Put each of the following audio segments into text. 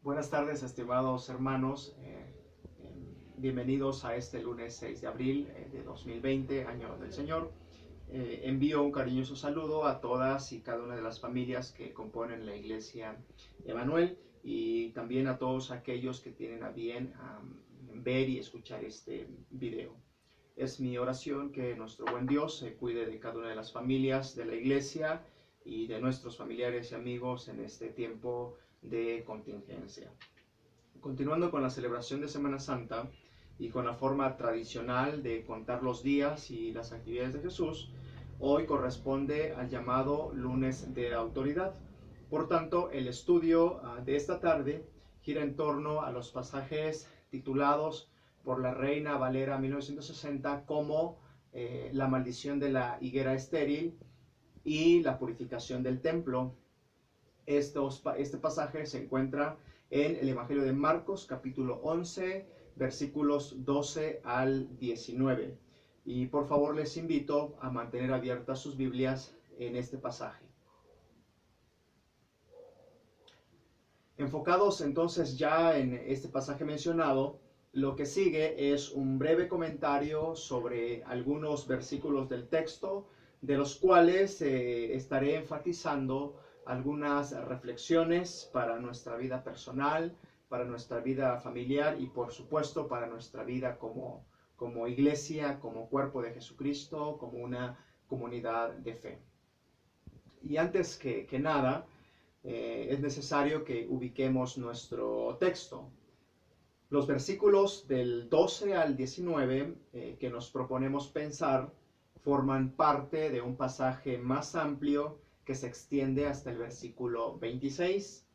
Buenas tardes, estimados hermanos. Bienvenidos a este lunes 6 de abril de 2020, año del Señor. Envío un cariñoso saludo a todas y cada una de las familias que componen la Iglesia Emanuel y también a todos aquellos que tienen a bien ver y escuchar este video. Es mi oración que nuestro buen Dios se cuide de cada una de las familias de la Iglesia y de nuestros familiares y amigos en este tiempo de contingencia. Continuando con la celebración de Semana Santa y con la forma tradicional de contar los días y las actividades de Jesús, hoy corresponde al llamado lunes de autoridad. Por tanto, el estudio de esta tarde gira en torno a los pasajes titulados por la Reina Valera 1960 como la maldición de la higuera estéril y la purificación del templo. Este pasaje se encuentra en el Evangelio de Marcos, capítulo 11, versículos 12 al 19. Y por favor les invito a mantener abiertas sus Biblias en este pasaje. Enfocados entonces ya en este pasaje mencionado, lo que sigue es un breve comentario sobre algunos versículos del texto, de los cuales estaré enfatizando algunas reflexiones para nuestra vida personal, para nuestra vida familiar y por supuesto para nuestra vida como iglesia, como cuerpo de Jesucristo, como una comunidad de fe. Y antes que nada, es necesario que ubiquemos nuestro texto. Los versículos del 12 al 19 que nos proponemos pensar forman parte de un pasaje más amplio que se extiende hasta el versículo 26.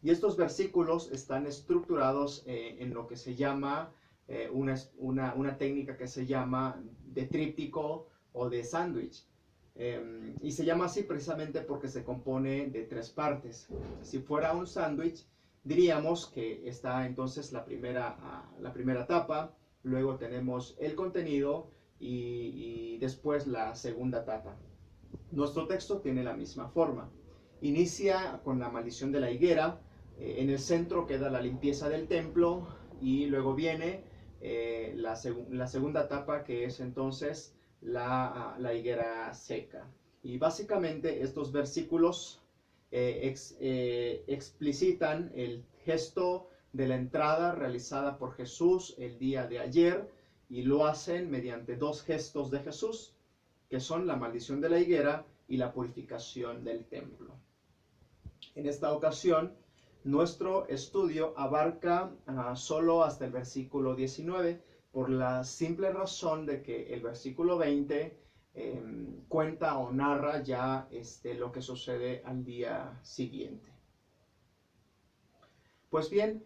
Y estos versículos están estructurados en lo que se llama una técnica que se llama de tríptico o de sándwich. Y se llama así precisamente porque se compone de tres partes. Si fuera un sándwich, diríamos que está entonces la primera tapa, luego tenemos el contenido y después la segunda tapa. Nuestro texto tiene la misma forma. Inicia con la maldición de la higuera, en el centro queda la limpieza del templo y luego viene la segunda etapa, que es entonces la higuera seca. Y básicamente estos versículos explicitan el gesto de la entrada realizada por Jesús el día de ayer y lo hacen mediante dos gestos de Jesús, que son la maldición de la higuera y la purificación del templo. En esta ocasión, nuestro estudio abarca solo hasta el versículo 19, por la simple razón de que el versículo 20 cuenta o narra ya lo que sucede al día siguiente. Pues bien,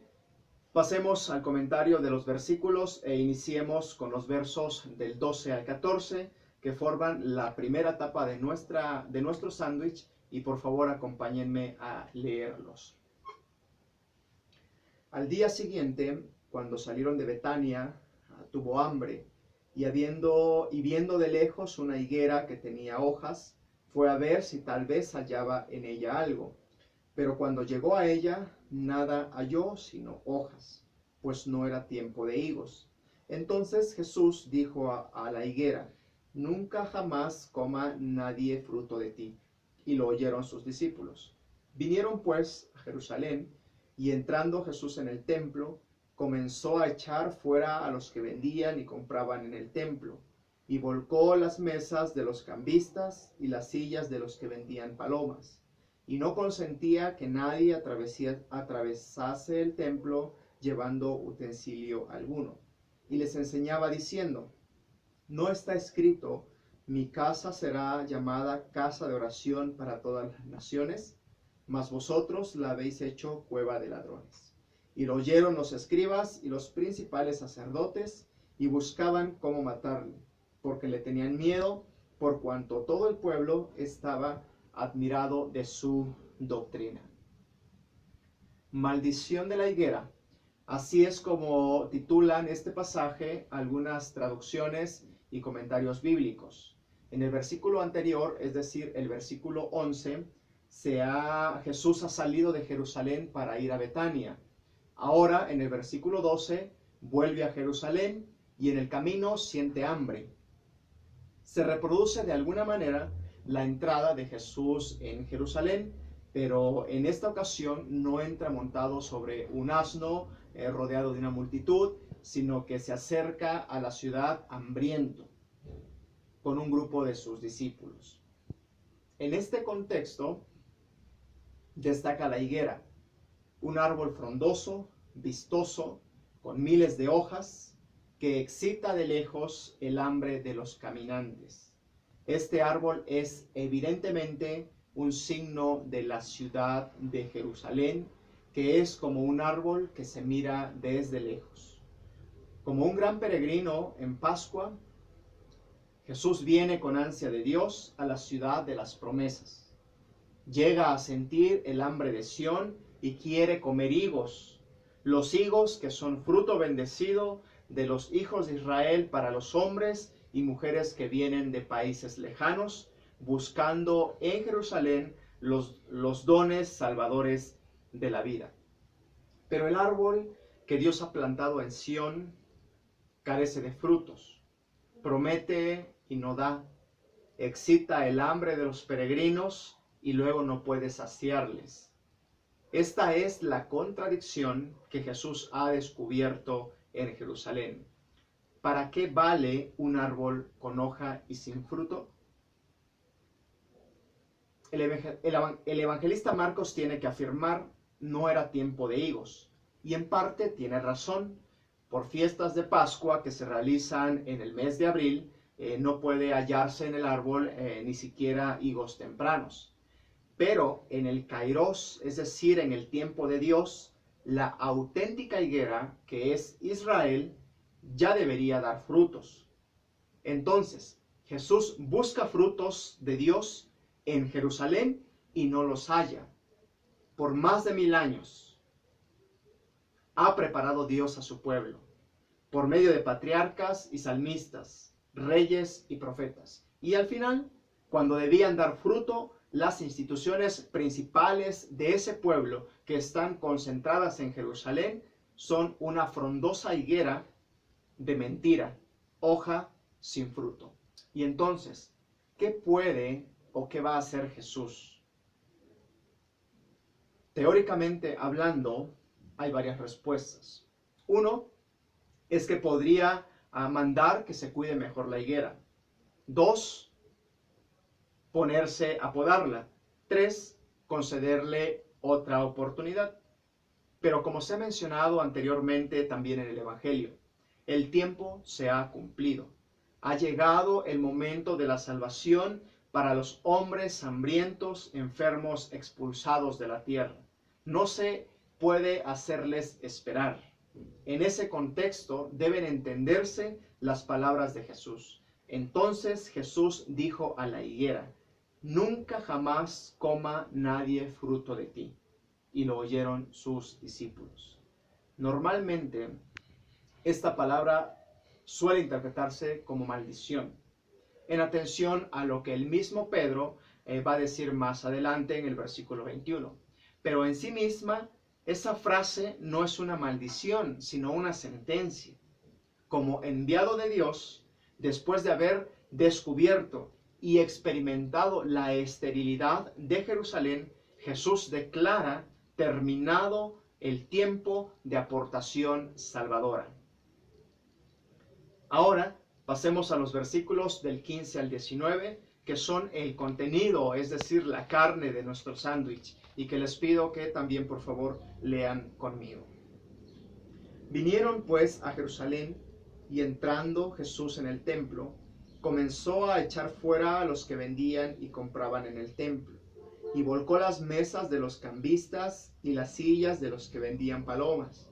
pasemos al comentario de los versículos e iniciemos con los versos del 12 al 14, que forman la primera etapa de nuestro sándwich, y por favor acompáñenme a leerlos. Al día siguiente, cuando salieron de Betania, tuvo hambre, y viendo de lejos una higuera que tenía hojas, fue a ver si tal vez hallaba en ella algo. Pero cuando llegó a ella, nada halló sino hojas, pues no era tiempo de higos. Entonces Jesús dijo a la higuera: nunca jamás coma nadie fruto de ti. Y lo oyeron sus discípulos. Vinieron pues a Jerusalén, y entrando Jesús en el templo, comenzó a echar fuera a los que vendían y compraban en el templo, y volcó las mesas de los cambistas y las sillas de los que vendían palomas, y no consentía que nadie atravesase el templo llevando utensilio alguno. Y les enseñaba diciendo: ¿no está escrito, mi casa será llamada casa de oración para todas las naciones? Mas vosotros la habéis hecho cueva de ladrones. Y lo oyeron los escribas y los principales sacerdotes, y buscaban cómo matarle, porque le tenían miedo, por cuanto todo el pueblo estaba admirado de su doctrina. Maldición de la higuera. Así es como titulan este pasaje algunas traducciones y comentarios bíblicos. En el versículo anterior, es decir, el versículo 11, Jesús ha salido de Jerusalén para ir a Betania. Ahora, en el versículo 12, vuelve a Jerusalén y en el camino siente hambre. Se reproduce de alguna manera la entrada de Jesús en Jerusalén, pero en esta ocasión no entra montado sobre un asno rodeado de una multitud, sino que se acerca a la ciudad hambriento con un grupo de sus discípulos. En este contexto destaca la higuera, un árbol frondoso, vistoso, con miles de hojas, que excita de lejos el hambre de los caminantes. Este árbol es evidentemente un signo de la ciudad de Jerusalén, que es como un árbol que se mira desde lejos. Como un gran peregrino en Pascua, Jesús viene con ansia de Dios a la ciudad de las promesas. Llega a sentir el hambre de Sión y quiere comer higos, los higos que son fruto bendecido de los hijos de Israel para los hombres y mujeres que vienen de países lejanos, buscando en Jerusalén los dones salvadores de la vida. Pero el árbol que Dios ha plantado en Sión carece de frutos, promete y no da, excita el hambre de los peregrinos y luego no puede saciarles. Esta es la contradicción que Jesús ha descubierto en Jerusalén. ¿Para qué vale un árbol con hoja y sin fruto? El evangelista Marcos tiene que afirmar: no era tiempo de higos. Y en parte tiene razón. Por fiestas de Pascua que se realizan en el mes de abril, no puede hallarse en el árbol ni siquiera higos tempranos. Pero en el Kairos, es decir, en el tiempo de Dios, la auténtica higuera, que es Israel, ya debería dar frutos. Entonces, Jesús busca frutos de Dios en Jerusalén y no los halla. Por más de 1000 años ha preparado Dios a su pueblo, por medio de patriarcas y salmistas, reyes y profetas. Y al final, cuando debían dar fruto, las instituciones principales de ese pueblo que están concentradas en Jerusalén son una frondosa higuera de mentira, hoja sin fruto. Y entonces, ¿qué puede o qué va a hacer Jesús? Teóricamente hablando, hay varias respuestas. Uno es que podría mandar que se cuide mejor la higuera. 2, ponerse a podarla. 3, concederle otra oportunidad. Pero como se ha mencionado anteriormente también en el Evangelio, el tiempo se ha cumplido. Ha llegado el momento de la salvación para los hombres hambrientos, enfermos, expulsados de la tierra. No se puede hacerles esperar. En ese contexto deben entenderse las palabras de Jesús. Entonces Jesús dijo a la higuera: nunca jamás coma nadie fruto de ti. Y lo oyeron sus discípulos. Normalmente, esta palabra suele interpretarse como maldición, en atención a lo que el mismo Pedro va a decir más adelante en el versículo 21. Pero en sí misma, esa frase no es una maldición, sino una sentencia. Como enviado de Dios, después de haber descubierto y experimentado la esterilidad de Jerusalén, Jesús declara terminado el tiempo de aportación salvadora. Ahora pasemos a los versículos del 15 al 19, que son el contenido, es decir, la carne de nuestro sándwich, y que les pido que también por favor lean conmigo. Vinieron pues a Jerusalén, y entrando Jesús en el templo, comenzó a echar fuera a los que vendían y compraban en el templo, y volcó las mesas de los cambistas y las sillas de los que vendían palomas,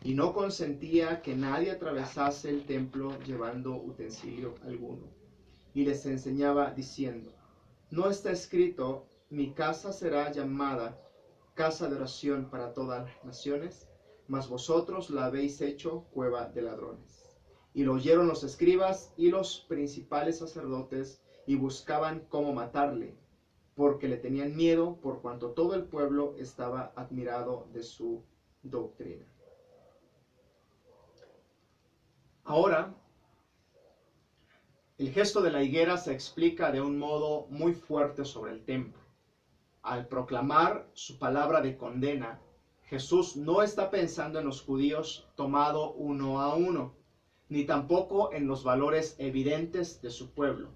y no consentía que nadie atravesase el templo llevando utensilio alguno. Y les enseñaba diciendo: ¿no está escrito, mi casa será llamada casa de oración para todas las naciones? Mas vosotros la habéis hecho cueva de ladrones. Y lo oyeron los escribas y los principales sacerdotes, y buscaban cómo matarle, porque le tenían miedo, por cuanto todo el pueblo estaba admirado de su doctrina. Ahora, el gesto de la higuera se explica de un modo muy fuerte sobre el templo. Al proclamar su palabra de condena, Jesús no está pensando en los judíos tomado uno a uno, ni tampoco en los valores evidentes de su pueblo.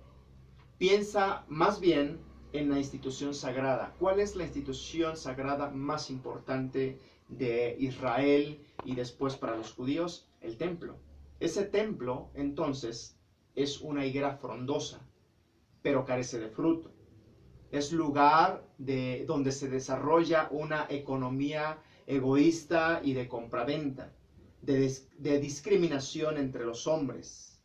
Piensa más bien en la institución sagrada. ¿Cuál es la institución sagrada más importante de Israel y después para los judíos? El templo. Ese templo, entonces, es una higuera frondosa, pero carece de fruto. Es lugar donde se desarrolla una economía egoísta y de compraventa, de discriminación entre los hombres.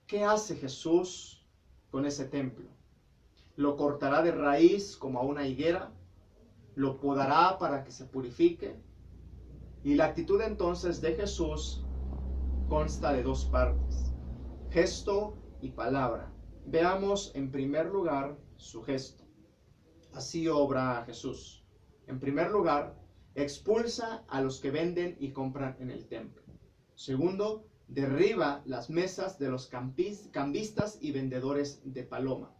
¿Qué hace Jesús con ese templo? ¿Lo cortará de raíz como a una higuera? ¿Lo podará para que se purifique? Y la actitud entonces de Jesús consta de dos partes: gesto y palabra. Veamos en primer lugar su gesto. Así obra Jesús. En primer lugar, expulsa a los que venden y compran en el templo. Segundo, derriba las mesas de los cambistas y vendedores de paloma.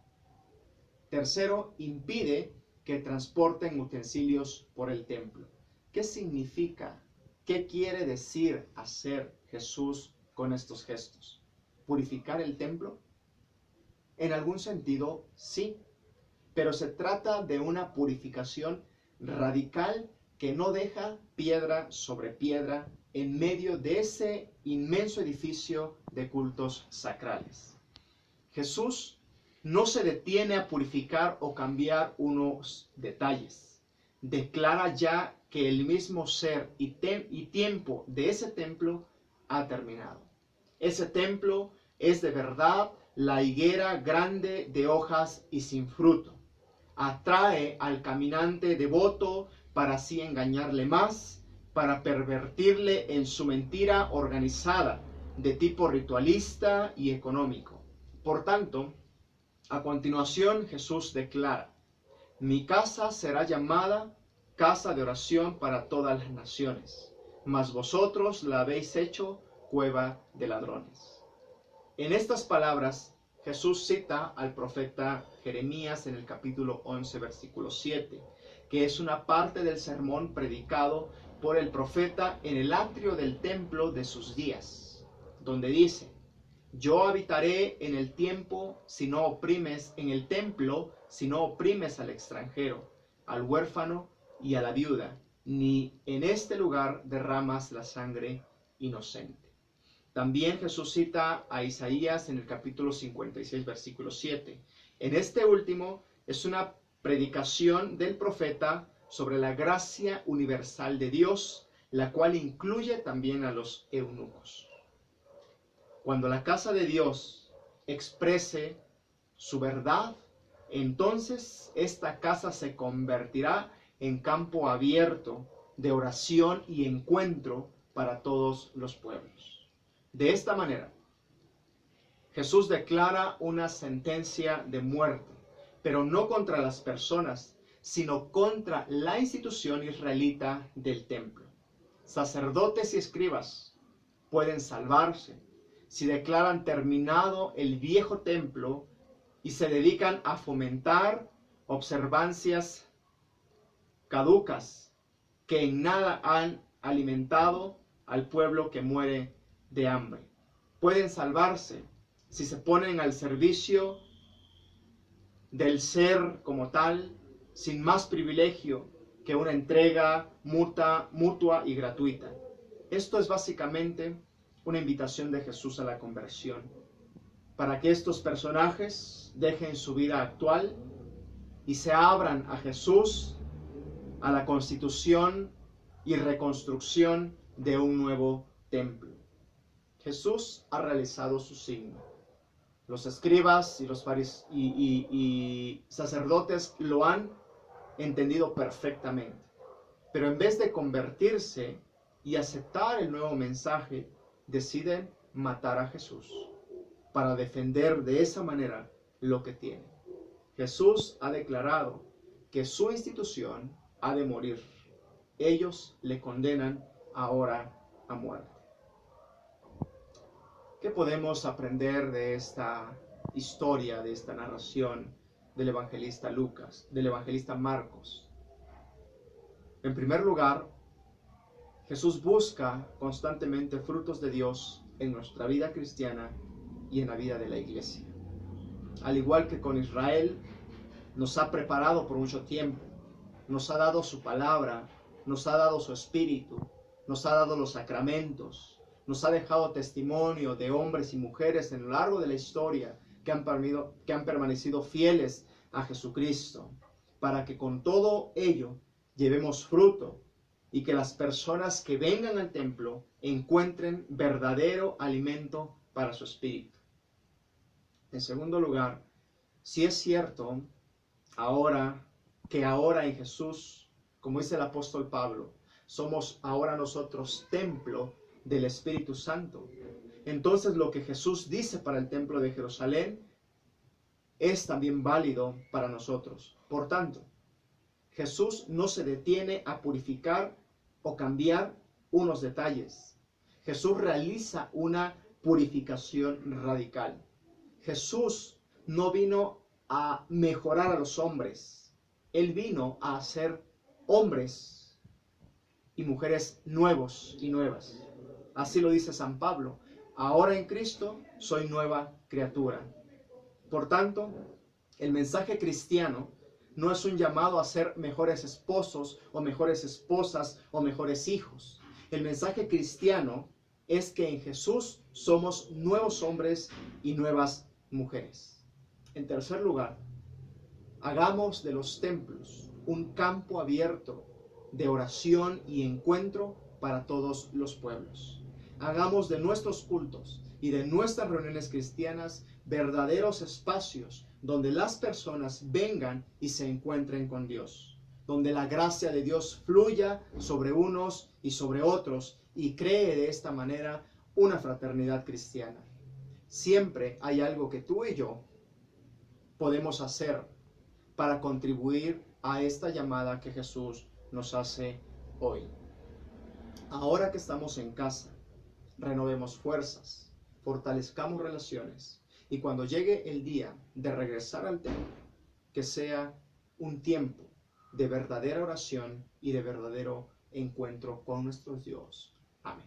Tercero, impide que transporten utensilios por el templo. ¿Qué significa? ¿Qué quiere decir hacer Jesús con estos gestos? ¿Purificar el templo? En algún sentido, sí, pero se trata de una purificación radical que no deja piedra sobre piedra en medio de ese inmenso edificio de cultos sacrales. Jesús no se detiene a purificar o cambiar unos detalles. Declara ya que el mismo ser y tiempo de ese templo ha terminado. Ese templo es de verdad la higuera grande de hojas y sin fruto. Atrae al caminante devoto para así engañarle más, para pervertirle en su mentira organizada de tipo ritualista y económico. Por tanto, a continuación Jesús declara: mi casa será llamada casa de oración para todas las naciones, mas vosotros la habéis hecho cueva de ladrones. En estas palabras, Jesús cita al profeta Jeremías en el capítulo 11, versículo 7, que es una parte del sermón predicado por el profeta en el atrio del templo de sus días, donde dice: yo habitaré en el templo si no oprimes al extranjero, al huérfano y a la viuda, ni en este lugar derramas la sangre inocente. También Jesús cita a Isaías en el capítulo 56, versículo 7. En este último es una predicación del profeta sobre la gracia universal de Dios, la cual incluye también a los eunucos. Cuando la casa de Dios exprese su verdad, entonces esta casa se convertirá en campo abierto de oración y encuentro para todos los pueblos. De esta manera, Jesús declara una sentencia de muerte, pero no contra las personas, sino contra la institución israelita del templo. Sacerdotes y escribas pueden salvarse si declaran terminado el viejo templo y se dedican a fomentar observancias caducas que en nada han alimentado al pueblo que muere de hambre. Pueden salvarse si se ponen al servicio del ser como tal, sin más privilegio que una entrega mutua y gratuita. Esto es básicamente una invitación de Jesús a la conversión, para que estos personajes dejen su vida actual y se abran a Jesús, a la constitución y reconstrucción de un nuevo templo. Jesús ha realizado su signo. Los escribas y los y sacerdotes lo han entendido perfectamente. Pero en vez de convertirse y aceptar el nuevo mensaje, deciden matar a Jesús para defender de esa manera lo que tienen. Jesús ha declarado que su institución ha de morir. Ellos le condenan ahora a muerte. ¿Qué podemos aprender de esta historia, de esta narración del evangelista Lucas, del evangelista Marcos? En primer lugar, Jesús busca constantemente frutos de Dios en nuestra vida cristiana y en la vida de la iglesia. Al igual que con Israel, nos ha preparado por mucho tiempo, nos ha dado su palabra, nos ha dado su espíritu, nos ha dado los sacramentos, nos ha dejado testimonio de hombres y mujeres en lo largo de la historia que han permanecido fieles a Jesucristo, para que con todo ello llevemos fruto y que las personas que vengan al templo encuentren verdadero alimento para su espíritu. En segundo lugar, si es cierto ahora en Jesús, como dice el apóstol Pablo, somos ahora nosotros templo del Espíritu Santo. Entonces lo que Jesús dice para el templo de Jerusalén es también válido para nosotros. Por tanto, Jesús no se detiene a purificar o cambiar unos detalles. Jesús realiza una purificación radical. Jesús no vino a mejorar a los hombres. Él vino a hacer hombres y mujeres nuevos y nuevas. Así lo dice San Pablo. Ahora en Cristo soy nueva criatura. Por tanto, el mensaje cristiano no es un llamado a ser mejores esposos o mejores esposas o mejores hijos. El mensaje cristiano es que en Jesús somos nuevos hombres y nuevas mujeres. En tercer lugar, hagamos de los templos un campo abierto de oración y encuentro para todos los pueblos. Hagamos de nuestros cultos y de nuestras reuniones cristianas verdaderos espacios donde las personas vengan y se encuentren con Dios, donde la gracia de Dios fluya sobre unos y sobre otros y cree de esta manera una fraternidad cristiana. Siempre hay algo que tú y yo podemos hacer para contribuir a esta llamada que Jesús nos hace hoy. Ahora que estamos en casa, renovemos fuerzas, fortalezcamos relaciones y cuando llegue el día de regresar al templo, que sea un tiempo de verdadera oración y de verdadero encuentro con nuestro Dios. Amén.